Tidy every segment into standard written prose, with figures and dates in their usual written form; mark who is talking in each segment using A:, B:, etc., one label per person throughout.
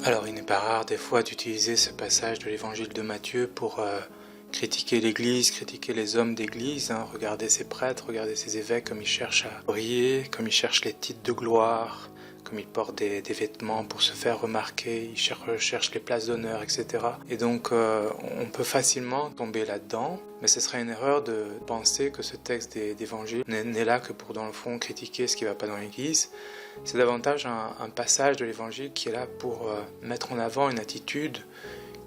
A: Alors il n'est pas rare des fois d'utiliser ce passage de l'évangile de Matthieu pour critiquer l'Église, critiquer les hommes d'Église, regarder ces prêtres, regarder ces évêques comme ils cherchent à briller, comme ils cherchent les titres de gloire, comme ils portent des vêtements pour se faire remarquer, ils cherchent les places d'honneur, etc. Et donc on peut facilement tomber là-dedans, mais ce serait une erreur de penser que ce texte d'évangile n'est là que pour dans le fond critiquer ce qui ne va pas dans l'Église. C'est davantage un passage de l'évangile qui est là pour mettre en avant une attitude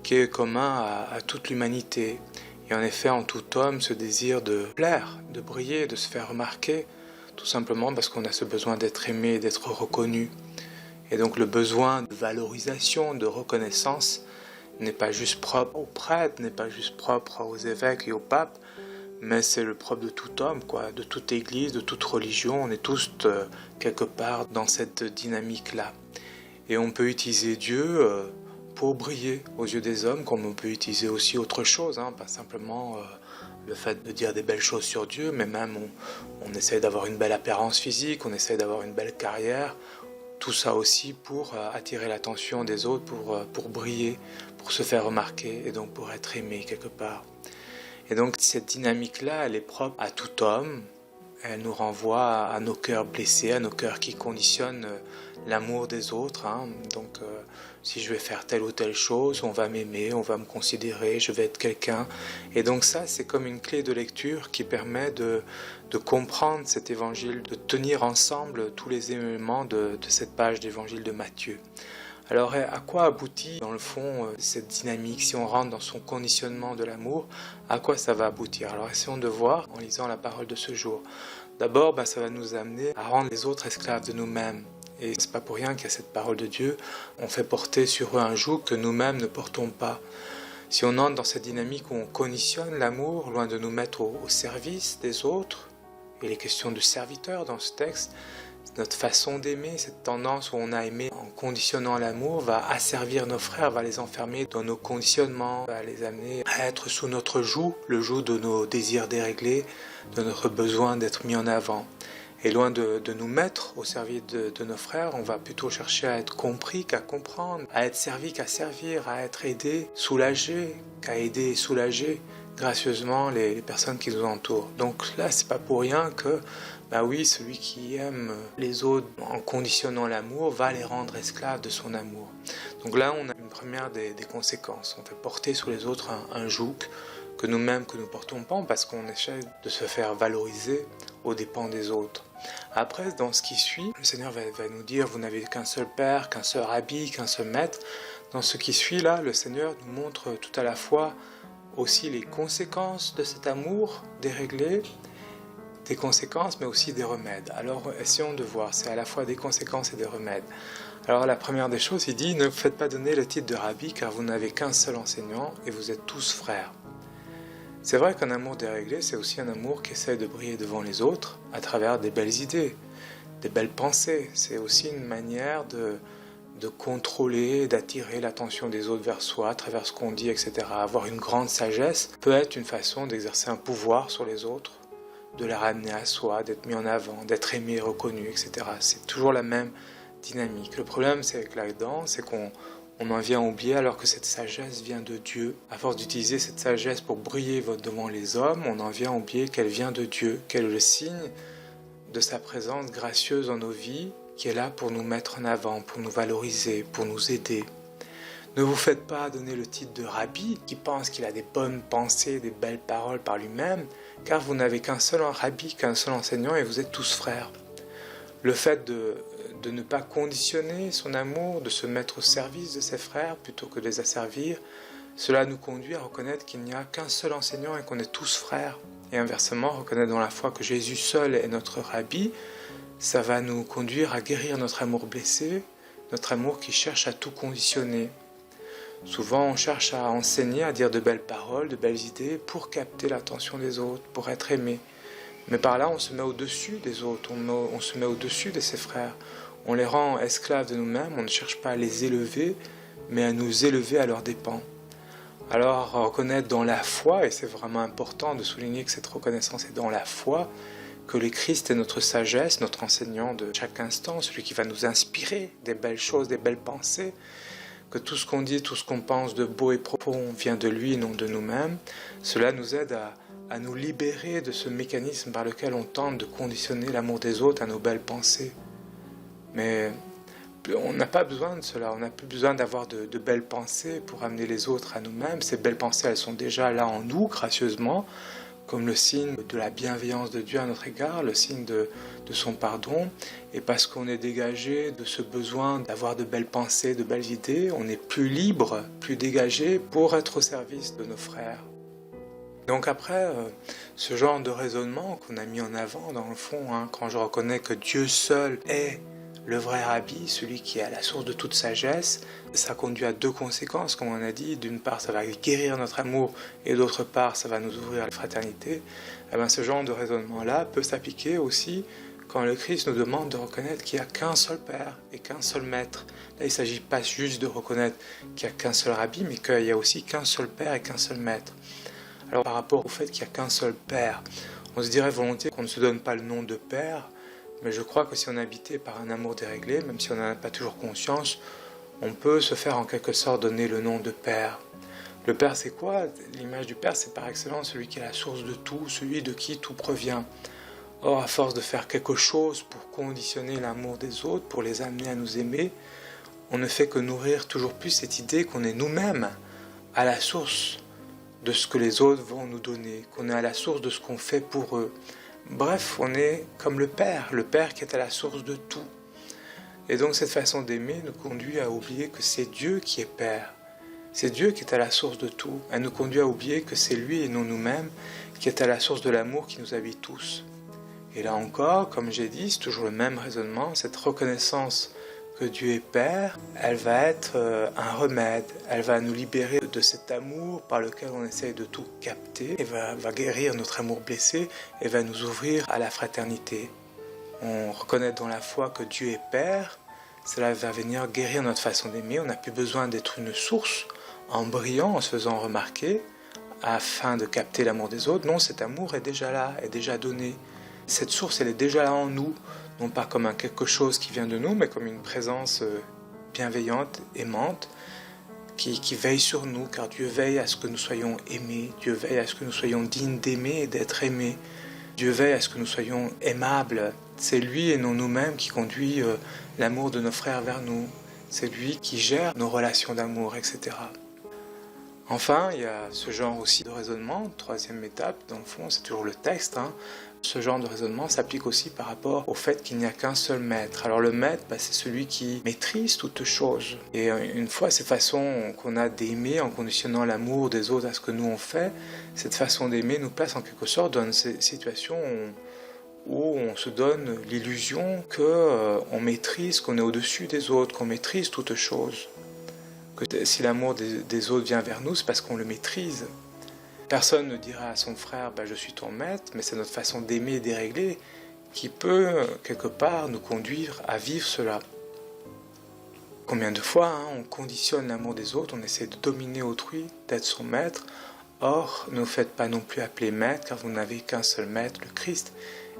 A: qui est commun à toute l'humanité. Et en effet, en tout homme, ce désir de plaire, de briller, de se faire remarquer, tout simplement parce qu'on a ce besoin d'être aimé, d'être reconnu. Et donc le besoin de valorisation, de reconnaissance, n'est pas juste propre aux prêtres, n'est pas juste propre aux évêques et aux papes, mais c'est le propre de tout homme, de toute église, de toute religion. On est tous quelque part dans cette dynamique-là. Et on peut utiliser Dieu pour briller aux yeux des hommes, comme on peut utiliser aussi autre chose, pas simplement le fait de dire des belles choses sur Dieu, mais même on essaie d'avoir une belle apparence physique, on essaie d'avoir une belle carrière, tout ça aussi pour attirer l'attention des autres, pour briller, pour se faire remarquer et donc pour être aimé quelque part. Et donc cette dynamique-là, elle est propre à tout homme, elle nous renvoie à nos cœurs blessés, à nos cœurs qui conditionnent l'amour des autres. Donc si je vais faire telle ou telle chose, on va m'aimer, on va me considérer, je vais être quelqu'un. Et donc ça, c'est comme une clé de lecture qui permet de comprendre cet évangile, de tenir ensemble tous les éléments de cette page d'évangile de Matthieu. Alors à quoi aboutit dans le fond cette dynamique? Si on rentre dans son conditionnement de l'amour, à quoi ça va aboutir? Alors essayons de voir en lisant la parole de ce jour. D'abord, ça va nous amener à rendre les autres esclaves de nous-mêmes. Et c'est pas pour rien qu'il y a cette parole de Dieu. On fait porter sur eux un joug que nous-mêmes ne portons pas. Si on entre dans cette dynamique où on conditionne l'amour, loin de nous mettre au service des autres, et les questions de serviteur dans ce texte, notre façon d'aimer, cette tendance où on a aimé en conditionnant l'amour, va asservir nos frères, va les enfermer dans nos conditionnements, va les amener à être sous notre joug, le joug de nos désirs déréglés, de notre besoin d'être mis en avant. Et loin de nous mettre au service de nos frères, on va plutôt chercher à être compris qu'à comprendre, à être servi qu'à servir, à être aidé, soulagé qu'à aider et soulager gracieusement les personnes qui nous entourent. Donc là, c'est pas pour rien que, oui, celui qui aime les autres en conditionnant l'amour va les rendre esclaves de son amour. Donc là, on a une première des conséquences. On fait porter sur les autres un joug que nous-mêmes, que nous portons pas, parce qu'on essaie de se faire valoriser aux dépens des autres. Après, dans ce qui suit, le Seigneur va nous dire, vous n'avez qu'un seul Père, qu'un seul Rabbi, qu'un seul Maître. Dans ce qui suit là, le Seigneur nous montre tout à la fois aussi les conséquences de cet amour déréglé, des conséquences mais aussi des remèdes. Alors essayons de voir, c'est à la fois des conséquences et des remèdes. Alors la première des choses, il dit, ne vous faites pas donner le titre de Rabbi car vous n'avez qu'un seul enseignant et vous êtes tous frères. C'est vrai qu'un amour déréglé, c'est aussi un amour qui essaie de briller devant les autres à travers des belles idées, des belles pensées. C'est aussi une manière de contrôler, d'attirer l'attention des autres vers soi à travers ce qu'on dit, etc. Avoir une grande sagesse peut être une façon d'exercer un pouvoir sur les autres, de la ramener à soi, d'être mis en avant, d'être aimé, reconnu, etc. C'est toujours la même dynamique. Le problème, c'est que là-dedans, c'est qu'on en vient à oublier alors que cette sagesse vient de Dieu. À force d'utiliser cette sagesse pour briller devant les hommes, on en vient à oublier qu'elle vient de Dieu, qu'elle est le signe de sa présence gracieuse dans nos vies, qui est là pour nous mettre en avant, pour nous valoriser, pour nous aider. Ne vous faites pas donner le titre de Rabbi, qui pense qu'il a des bonnes pensées, des belles paroles par lui-même, car vous n'avez qu'un seul Rabbi, qu'un seul enseignant, et vous êtes tous frères. Le fait de ne pas conditionner son amour, de se mettre au service de ses frères plutôt que de les asservir, cela nous conduit à reconnaître qu'il n'y a qu'un seul enseignant et qu'on est tous frères. Et inversement, reconnaître dans la foi que Jésus seul est notre Rabbi, ça va nous conduire à guérir notre amour blessé, notre amour qui cherche à tout conditionner. Souvent, on cherche à enseigner, à dire de belles paroles, de belles idées pour capter l'attention des autres, pour être aimé. Mais par là, on se met au-dessus des autres, on se met au-dessus de ses frères. On les rend esclaves de nous-mêmes, on ne cherche pas à les élever, mais à nous élever à leurs dépens. Alors, reconnaître dans la foi, et c'est vraiment important de souligner que cette reconnaissance est dans la foi, que le Christ est notre sagesse, notre enseignant de chaque instant, celui qui va nous inspirer des belles choses, des belles pensées, que tout ce qu'on dit, tout ce qu'on pense de beau et profond vient de lui et non de nous-mêmes, cela nous aide à nous libérer de ce mécanisme par lequel on tente de conditionner l'amour des autres à nos belles pensées. Mais on n'a pas besoin de cela, on n'a plus besoin d'avoir de belles pensées pour amener les autres à nous-mêmes. Ces belles pensées, elles sont déjà là en nous, gracieusement, comme le signe de la bienveillance de Dieu à notre égard, le signe de son pardon. Et parce qu'on est dégagé de ce besoin d'avoir de belles pensées, de belles idées, on est plus libre, plus dégagé pour être au service de nos frères. Donc après, ce genre de raisonnement qu'on a mis en avant dans le fond, quand je reconnais que Dieu seul est le vrai rabbi, celui qui est à la source de toute sagesse, ça conduit à deux conséquences, comme on a dit. D'une part, ça va guérir notre amour, et d'autre part, ça va nous ouvrir à la fraternité. Eh bien, ce genre de raisonnement-là peut s'appliquer aussi quand le Christ nous demande de reconnaître qu'il n'y a qu'un seul Père et qu'un seul Maître. Là, il ne s'agit pas juste de reconnaître qu'il n'y a qu'un seul rabbi, mais qu'il n'y a aussi qu'un seul Père et qu'un seul Maître. Alors, par rapport au fait qu'il n'y a qu'un seul Père, on se dirait volontiers qu'on ne se donne pas le nom de Père, mais je crois que si on est habité par un amour déréglé, même si on n'en a pas toujours conscience, on peut se faire en quelque sorte donner le nom de Père. Le Père, c'est quoi? L'image du Père, c'est par excellence celui qui est la source de tout, celui de qui tout provient. Or, à force de faire quelque chose pour conditionner l'amour des autres, pour les amener à nous aimer, on ne fait que nourrir toujours plus cette idée qu'on est nous-mêmes à la source de ce que les autres vont nous donner, qu'on est à la source de ce qu'on fait pour eux. Bref, on est comme le Père qui est à la source de tout. Et donc cette façon d'aimer nous conduit à oublier que c'est Dieu qui est Père. C'est Dieu qui est à la source de tout. Elle nous conduit à oublier que c'est lui et non nous-mêmes qui est à la source de l'amour qui nous habite tous. Et là encore, comme j'ai dit, c'est toujours le même raisonnement, cette reconnaissance que Dieu est Père, elle va être un remède, elle va nous libérer de cet amour par lequel on essaye de tout capter, et va guérir notre amour blessé, et va nous ouvrir à la fraternité. On reconnaît dans la foi que Dieu est Père, cela va venir guérir notre façon d'aimer, on n'a plus besoin d'être une source en brillant, en se faisant remarquer, afin de capter l'amour des autres. Non, cet amour est déjà là, est déjà donné. Cette source, elle est déjà là en nous, non pas comme un quelque chose qui vient de nous, mais comme une présence bienveillante, aimante, qui veille sur nous, car Dieu veille à ce que nous soyons aimés, Dieu veille à ce que nous soyons dignes d'aimer et d'être aimés, Dieu veille à ce que nous soyons aimables. C'est lui et non nous-mêmes qui conduit l'amour de nos frères vers nous, c'est lui qui gère nos relations d'amour, etc. Enfin, il y a ce genre aussi de raisonnement, troisième étape, dans le fond, c'est toujours le texte. Ce genre de raisonnement s'applique aussi par rapport au fait qu'il n'y a qu'un seul maître. Alors le maître, c'est celui qui maîtrise toutes choses. Et une fois, cette façon qu'on a d'aimer en conditionnant l'amour des autres à ce que nous on fait, cette façon d'aimer nous place en quelque sorte dans une situation où on se donne l'illusion qu'on maîtrise, qu'on est au-dessus des autres, qu'on maîtrise toutes choses. Que si l'amour des autres vient vers nous, c'est parce qu'on le maîtrise. Personne ne dira à son frère « je suis ton maître », mais c'est notre façon d'aimer et dérégler qui peut, quelque part, nous conduire à vivre cela. Combien de fois on conditionne l'amour des autres, on essaie de dominer autrui, d'être son maître. Or, ne vous faites pas non plus appeler maître, car vous n'avez qu'un seul maître, le Christ.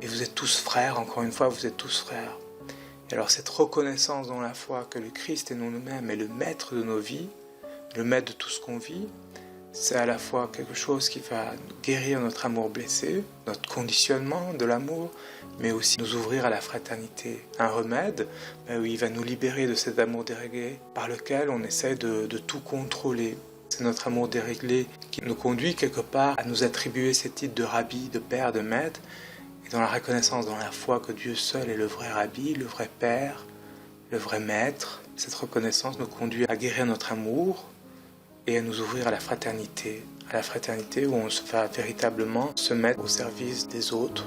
A: Et vous êtes tous frères, encore une fois, vous êtes tous frères. Et alors cette reconnaissance dans la foi que le Christ et non nous-mêmes est le maître de nos vies, le maître de tout ce qu'on vit, c'est à la fois quelque chose qui va guérir notre amour blessé, notre conditionnement de l'amour, mais aussi nous ouvrir à la fraternité. Un remède, où il va nous libérer de cet amour déréglé par lequel on essaie de tout contrôler. C'est notre amour déréglé qui nous conduit quelque part à nous attribuer ces titres de rabbi, de père, de maître, et dans la reconnaissance, dans la foi que Dieu seul est le vrai rabbi, le vrai père, le vrai maître. Cette reconnaissance nous conduit à guérir notre amour, et à nous ouvrir à la fraternité où on va véritablement se mettre au service des autres.